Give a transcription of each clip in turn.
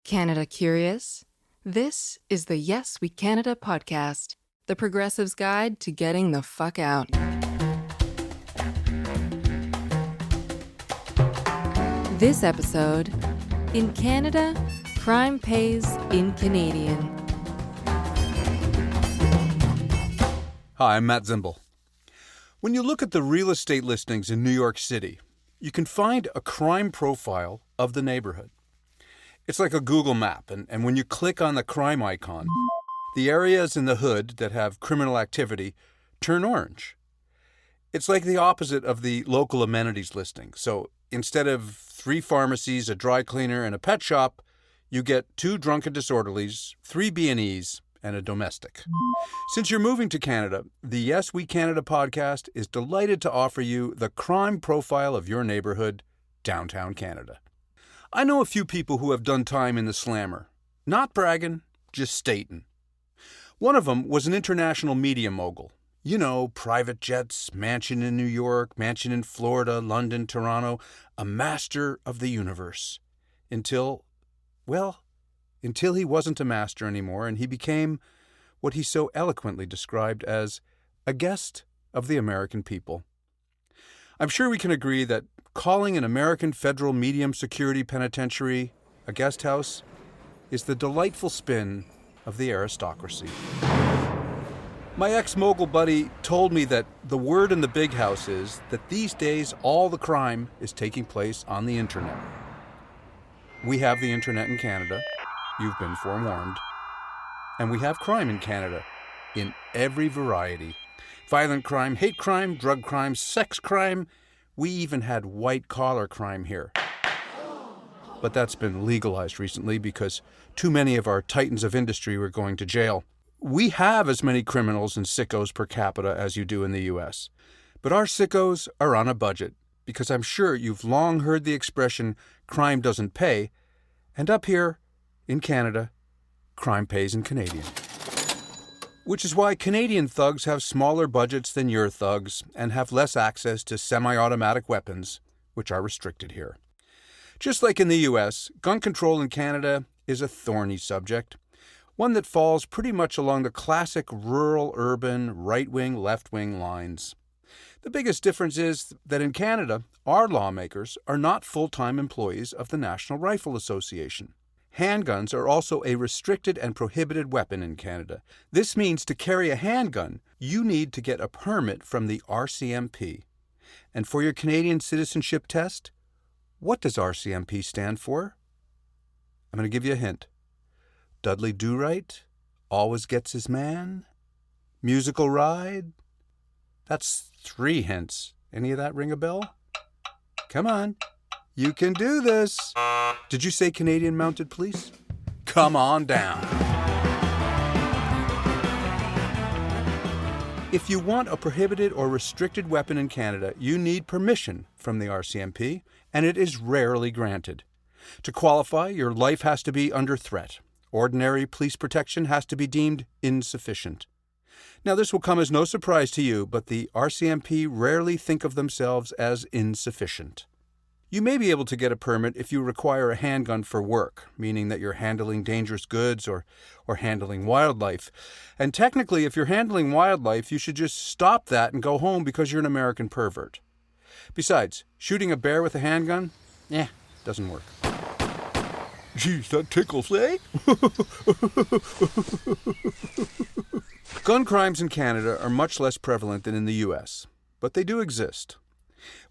Canada curious? This is the Yes We Canada podcast, the progressive's guide to getting the fuck out. This episode, in Canada, crime pays in Canadian. Hi, I'm Matt Zimble. When you look at the real estate listings in New York City, you can find a crime profile of the neighborhood. It's like a Google map, and when you click on the crime icon, the areas in the hood that have criminal activity turn orange. It's like the opposite of the local amenities listing. So instead of 3 pharmacies, a dry cleaner, and a pet shop, you get 2 drunken disorderlies, 3 B&Es, and a domestic. Since you're moving to Canada, the Yes We Canada podcast is delighted to offer you the crime profile of your neighborhood, downtown Canada. I know a few people who have done time in the slammer. Not bragging, just stating. One of them was an international media mogul. You know, private jets, mansion in New York, mansion in Florida, London, Toronto, a master of the universe. Until he wasn't a master anymore and he became what he so eloquently described as a guest of the American people. I'm sure we can agree that calling an American federal medium security penitentiary a guest house is the delightful spin of the aristocracy. My ex-mogul buddy told me that the word in the big house is that these days all the crime is taking place on the internet. We have the internet in Canada. You've been forewarned. And we have crime in Canada in every variety. Violent crime, hate crime, drug crime, sex crime. We even had white-collar crime here. But that's been legalized recently because too many of our titans of industry were going to jail. We have as many criminals and sickos per capita as you do in the U.S. But our sickos are on a budget because I'm sure you've long heard the expression, crime doesn't pay, and up here in Canada, crime pays in Canadian. Which is why Canadian thugs have smaller budgets than your thugs and have less access to semi-automatic weapons, which are restricted here. Just like in the U.S., gun control in Canada is a thorny subject, one that falls pretty much along the classic rural-urban, right-wing, left-wing lines. The biggest difference is that in Canada, our lawmakers are not full-time employees of the National Rifle Association. Handguns are also a restricted and prohibited weapon in Canada. This means to carry a handgun, you need to get a permit from the RCMP. And for your Canadian citizenship test, what does RCMP stand for? I'm going to give you a hint. Dudley Do-Right, always gets his man, musical ride. That's 3 hints. Any of that ring a bell? Come on. You can do this. Did you say Canadian Mounted Police? Come on down. If you want a prohibited or restricted weapon in Canada, you need permission from the RCMP, and it is rarely granted. To qualify, your life has to be under threat. Ordinary police protection has to be deemed insufficient. Now, this will come as no surprise to you, but the RCMP rarely think of themselves as insufficient. You may be able to get a permit if you require a handgun for work, meaning that you're handling dangerous goods or handling wildlife. And technically, if you're handling wildlife, you should just stop that and go home because you're an American pervert. Besides, shooting a bear with a handgun? Doesn't work. Geez, that tickles, eh? Gun crimes in Canada are much less prevalent than in the U.S., but they do exist.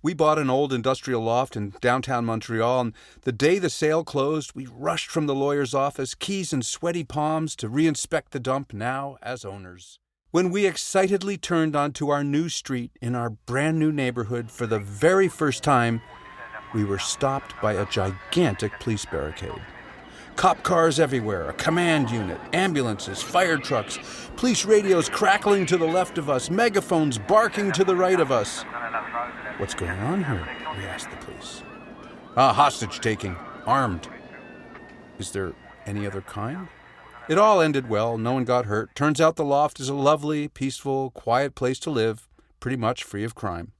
We bought an old industrial loft in downtown Montreal, and the day the sale closed, we rushed from the lawyer's office, keys in sweaty palms, to reinspect the dump now as owners. When we excitedly turned onto our new street in our brand new neighborhood for the very first time, we were stopped by a gigantic police barricade. Cop cars everywhere, a command unit, ambulances, fire trucks, police radios crackling to the left of us, megaphones barking to the right of us. What's going on here? We asked the police. Hostage taking, armed. Is there any other kind? It all ended well, no one got hurt. Turns out the loft is a lovely, peaceful, quiet place to live, pretty much free of crime.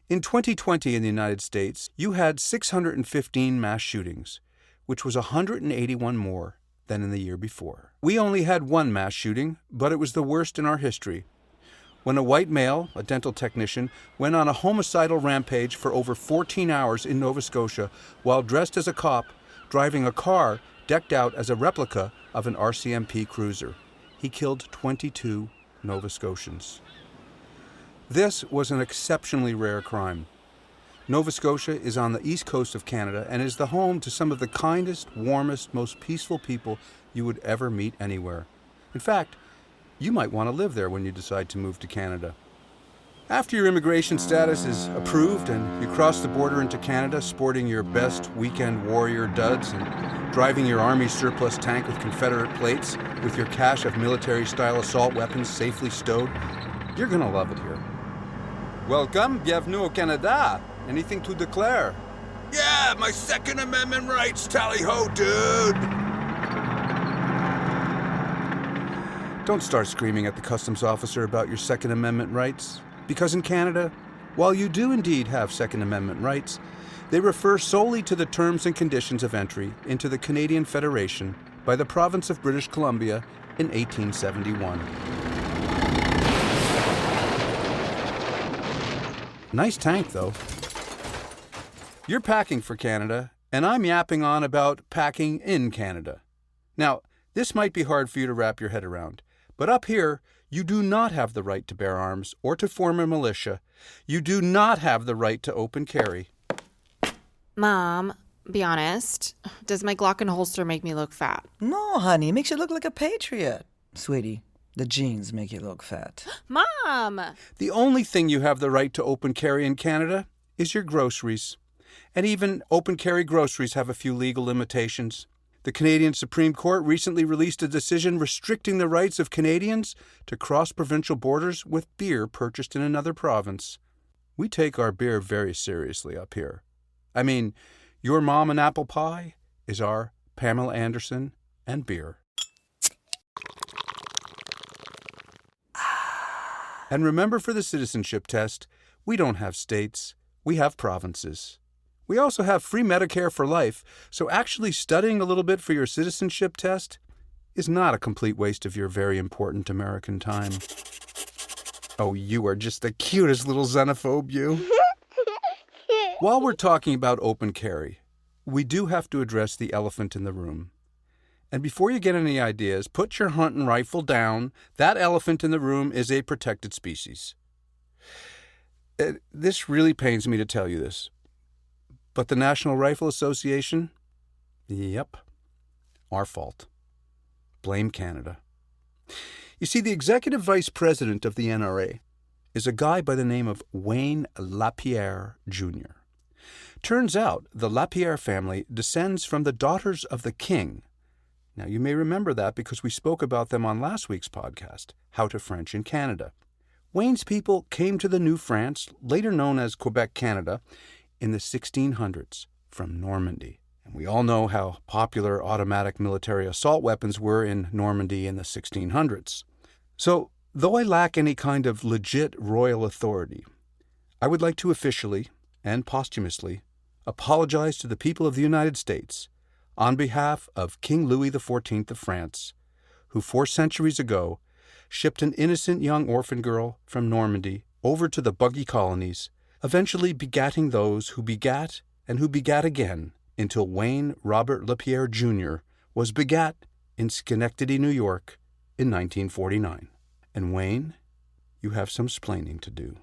In 2020 in the United States, you had 615 mass shootings, which was 181 more than in the year before. We only had one mass shooting, but it was the worst in our history, when a white male, a dental technician, went on a homicidal rampage for over 14 hours in Nova Scotia while dressed as a cop, driving a car decked out as a replica of an RCMP cruiser. He killed 22 Nova Scotians. This was an exceptionally rare crime. Nova Scotia is on the east coast of Canada and is the home to some of the kindest, warmest, most peaceful people you would ever meet anywhere. In fact, you might want to live there when you decide to move to Canada. After your immigration status is approved and you cross the border into Canada sporting your best weekend warrior duds and driving your Army surplus tank with Confederate plates with your cache of military-style assault weapons safely stowed, you're going to love it here. Welcome, bienvenue au Canada. Anything to declare? Yeah, my Second Amendment rights, tally-ho, dude! Don't start screaming at the customs officer about your Second Amendment rights, because in Canada, while you do indeed have Second Amendment rights, they refer solely to the terms and conditions of entry into the Canadian Federation by the province of British Columbia in 1871. Nice tank, though. You're packing for Canada, and I'm yapping on about packing in Canada. Now, this might be hard for you to wrap your head around, but up here, you do not have the right to bear arms or to form a militia. You do not have the right to open carry. Mom, be honest. Does my Glock and holster make me look fat? No, honey, it makes you look like a patriot. Sweetie, the jeans make you look fat. Mom! The only thing you have the right to open carry in Canada is your groceries. And even open carry groceries have a few legal limitations. The Canadian Supreme Court recently released a decision restricting the rights of Canadians to cross provincial borders with beer purchased in another province. We take our beer very seriously up here. I mean, your mom and apple pie is our Pamela Anderson and beer. And remember, for the citizenship test, we don't have states, we have provinces. We also have free Medicare for life, so actually studying a little bit for your citizenship test is not a complete waste of your very important American time. Oh, you are just the cutest little xenophobe, you. While we're talking about open carry, we do have to address the elephant in the room. And before you get any ideas, put your hunting rifle down. That elephant in the room is a protected species. This really pains me to tell you this. But the National Rifle Association? Yep. Our fault. Blame Canada. You see, the executive vice president of the NRA is a guy by the name of Wayne LaPierre, Jr. Turns out the LaPierre family descends from the daughters of the king. Now, you may remember that because we spoke about them on last week's podcast, How to French in Canada. Wayne's people came to the New France, later known as Quebec, Canada, in the 1600s from Normandy. And we all know how popular automatic military assault weapons were in Normandy in the 1600s. So, though I lack any kind of legit royal authority, I would like to officially and posthumously apologize to the people of the United States on behalf of King Louis XIV of France, who 4 centuries ago shipped an innocent young orphan girl from Normandy over to the buggy colonies, eventually begatting those who begat and who begat again until Wayne Robert LaPierre Jr. was begat in Schenectady, New York in 1949. And Wayne, you have some splaining to do.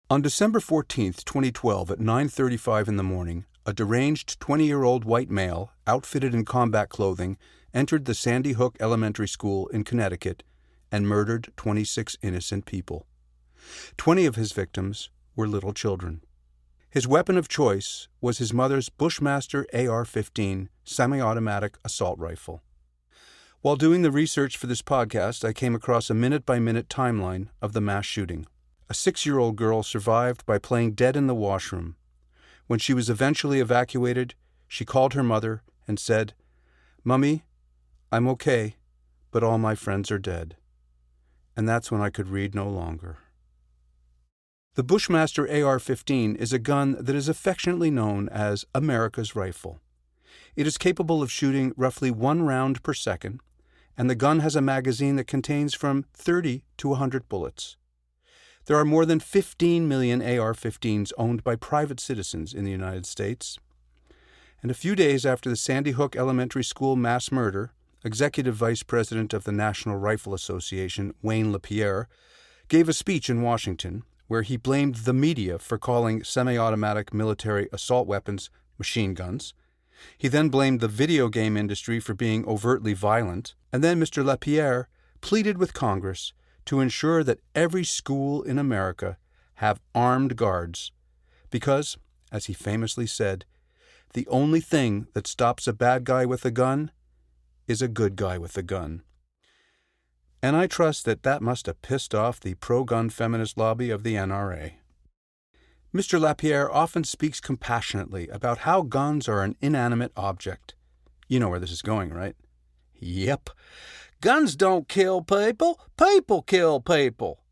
On December 14th, 2012 at 9:35 in the morning, a deranged 20-year-old white male, outfitted in combat clothing, entered the Sandy Hook Elementary School in Connecticut and murdered 26 innocent people. 20 of his victims were little children. His weapon of choice was his mother's Bushmaster AR-15 semi-automatic assault rifle. While doing the research for this podcast, I came across a minute-by-minute timeline of the mass shooting. A 6-year-old girl survived by playing dead in the washroom. When she was eventually evacuated, she called her mother and said, "Mummy, I'm okay, but all my friends are dead." And that's when I could read no longer. The Bushmaster AR-15 is a gun that is affectionately known as America's rifle. It is capable of shooting roughly 1 round per second, and the gun has a magazine that contains from 30 to 100 bullets. There are more than 15 million AR-15s owned by private citizens in the United States. And a few days after the Sandy Hook Elementary School mass murder, Executive Vice President of the National Rifle Association, Wayne LaPierre, gave a speech in Washington where he blamed the media for calling semi-automatic military assault weapons machine guns. He then blamed the video game industry for being overtly violent, and then Mr. LaPierre pleaded with Congress to ensure that every school in America have armed guards, because, as he famously said, the only thing that stops a bad guy with a gun is a good guy with a gun. And I trust that must have pissed off the pro-gun feminist lobby of the NRA. Mr. LaPierre often speaks compassionately about how guns are an inanimate object. You know where this is going, right? Yep. Guns don't kill people, people kill people.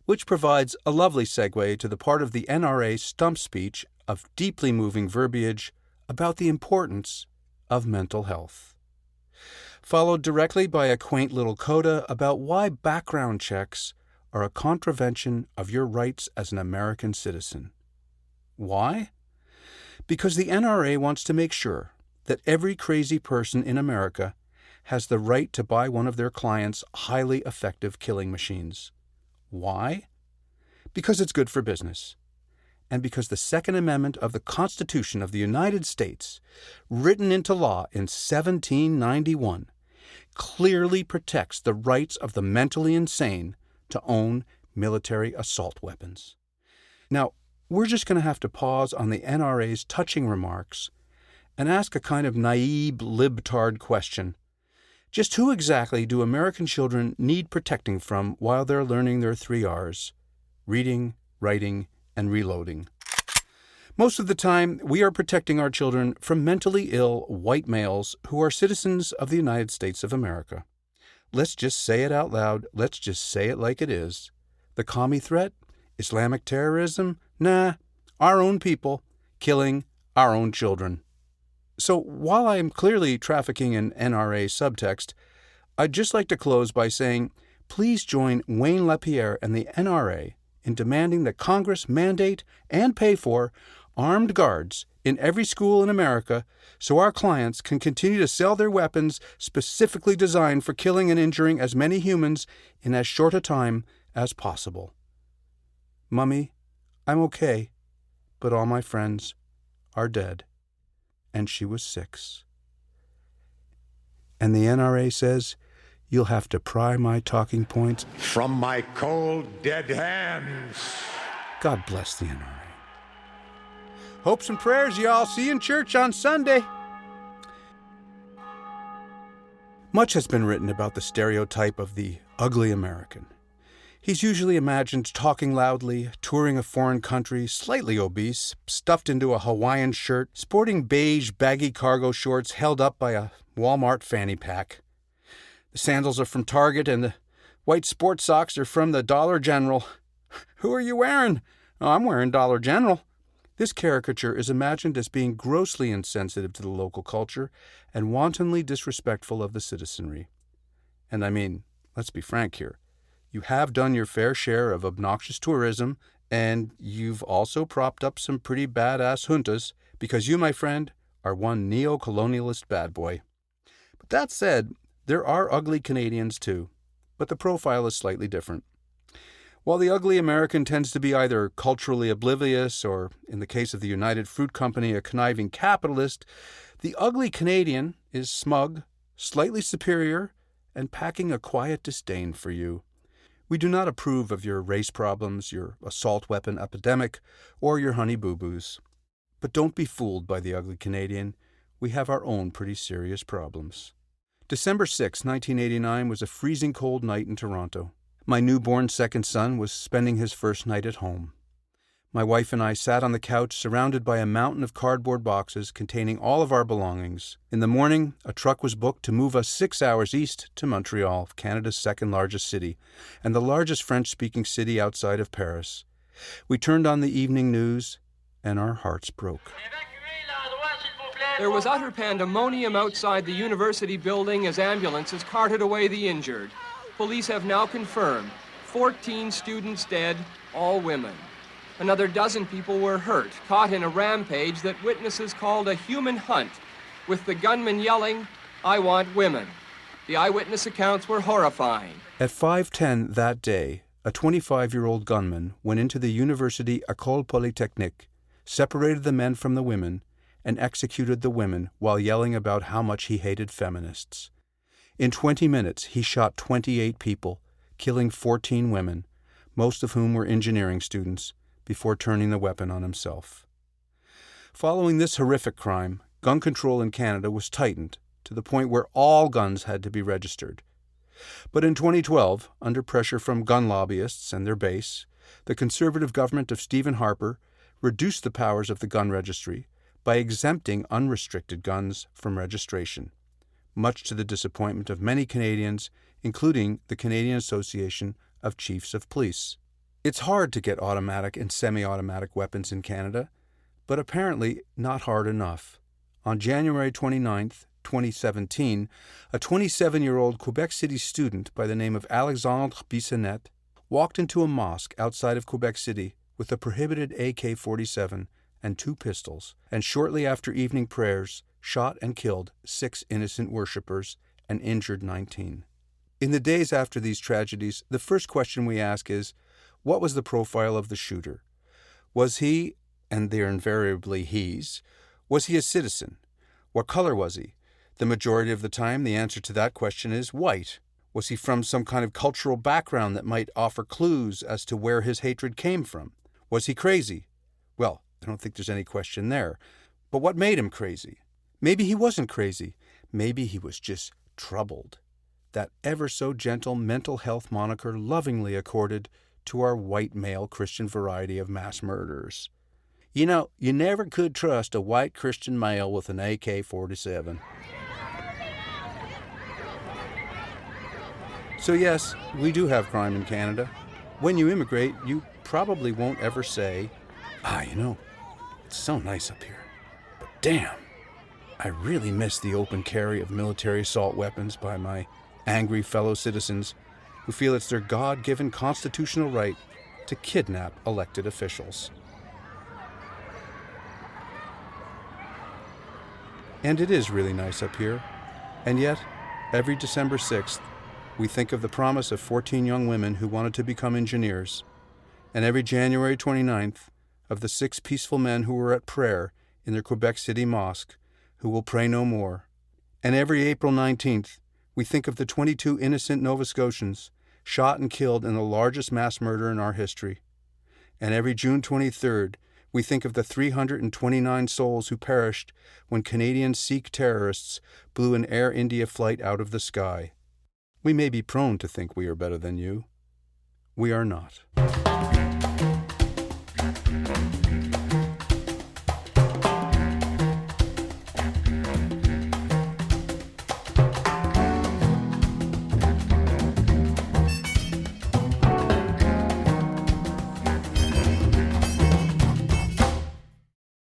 Which provides a lovely segue to the part of the NRA stump speech of deeply moving verbiage about the importance of mental health. Followed directly by a quaint little coda about why background checks are a contravention of your rights as an American citizen. Why? Because the NRA wants to make sure that every crazy person in America has the right to buy one of their clients' highly effective killing machines. Why? Because it's good for business. And because the Second Amendment of the Constitution of the United States, written into law in 1791, clearly protects the rights of the mentally insane to own military assault weapons. Now, we're just going to have to pause on the NRA's touching remarks and ask a kind of naive, libtard question. Just who exactly do American children need protecting from while they're learning their 3 R's? Reading, writing, and reloading. Most of the time, we are protecting our children from mentally ill white males who are citizens of the United States of America. Let's just say it out loud. Let's just say it like it is. The commie threat? Islamic terrorism? Nah, our own people killing our own children. So while I am clearly trafficking in NRA subtext, I'd just like to close by saying, please join Wayne LaPierre and the NRA in demanding that Congress mandate and pay for armed guards in every school in America so our clients can continue to sell their weapons specifically designed for killing and injuring as many humans in as short a time as possible. Mummy, I'm okay, but all my friends are dead. And she was 6. And the NRA says, you'll have to pry my talking points From my cold, dead hands. God bless the NRA. Hopes and prayers, y'all. See you in church on Sunday. Much has been written about the stereotype of the ugly American. He's usually imagined talking loudly, touring a foreign country, slightly obese, stuffed into a Hawaiian shirt, sporting beige, baggy cargo shorts held up by a Walmart fanny pack. The sandals are from Target and the white sports socks are from the Dollar General. Who are you wearing? Oh, I'm wearing Dollar General. This caricature is imagined as being grossly insensitive to the local culture and wantonly disrespectful of the citizenry. And I mean, let's be frank here. You have done your fair share of obnoxious tourism, and you've also propped up some pretty badass juntas, because you, my friend, are one neo-colonialist bad boy. But that said, there are ugly Canadians too, but the profile is slightly different. While the ugly American tends to be either culturally oblivious or, in the case of the United Fruit Company, a conniving capitalist, the ugly Canadian is smug, slightly superior, and packing a quiet disdain for you. We do not approve of your race problems, your assault weapon epidemic, or your honey boo-boos. But don't be fooled by the ugly Canadian. We have our own pretty serious problems. December 6, 1989 was a freezing cold night in Toronto. My newborn second son was spending his first night at home. My wife and I sat on the couch surrounded by a mountain of cardboard boxes containing all of our belongings. In the morning, a truck was booked to move us 6 hours east to Montreal, Canada's second largest city, and the largest French-speaking city outside of Paris. We turned on the evening news, and our hearts broke. There was utter pandemonium outside the university building as ambulances carted away the injured. Police have now confirmed 14 students dead, all women. Another dozen people were hurt, caught in a rampage that witnesses called a human hunt, with the gunman yelling, "I want women." The eyewitness accounts were horrifying. At 5:10 that day, a 25-year-old gunman went into the University École Polytechnique, separated the men from the women, and executed the women while yelling about how much he hated feminists. In 20 minutes, he shot 28 people, killing 14 women, most of whom were engineering students, before turning the weapon on himself. Following this horrific crime, gun control in Canada was tightened to the point where all guns had to be registered. But in 2012, under pressure from gun lobbyists and their base, the Conservative government of Stephen Harper reduced the powers of the gun registry by exempting unrestricted guns from registration, much to the disappointment of many Canadians, including the Canadian Association of Chiefs of Police. It's hard to get automatic and semi-automatic weapons in Canada, but apparently not hard enough. On January 29, 2017, a 27-year-old Quebec City student by the name of Alexandre Bissonnette walked into a mosque outside of Quebec City with a prohibited AK-47 and 2 pistols, and shortly after evening prayers, shot and killed 6 innocent worshippers and injured 19. In the days after these tragedies, the first question we ask is, what was the profile of the shooter? Was he, and they're invariably he's, was he a citizen? What color was he? The majority of the time, the answer to that question is white. Was he from some kind of cultural background that might offer clues as to where his hatred came from? Was he crazy? Well, I don't think there's any question there. But what made him crazy? Maybe he wasn't crazy. Maybe he was just troubled. That ever so gentle mental health moniker lovingly accorded to our white male Christian variety of mass murderers. You know, you never could trust a white Christian male with an AK-47. So yes, we do have crime in Canada. When you immigrate, you probably won't ever say, it's so nice up here, but damn, I really miss the open carry of military assault weapons by my angry fellow citizens who feel it's their God-given constitutional right to kidnap elected officials. And it is really nice up here, and yet, every December 6th, we think of the promise of 14 young women who wanted to become engineers, and every January 29th, of the 6 peaceful men who were at prayer in their Quebec City mosque, who will pray no more. And every April 19th, we think of the 22 innocent Nova Scotians shot and killed in the largest mass murder in our history. And every June 23rd, we think of the 329 souls who perished when Canadian Sikh terrorists blew an Air India flight out of the sky. We may be prone to think we are better than you. We are not.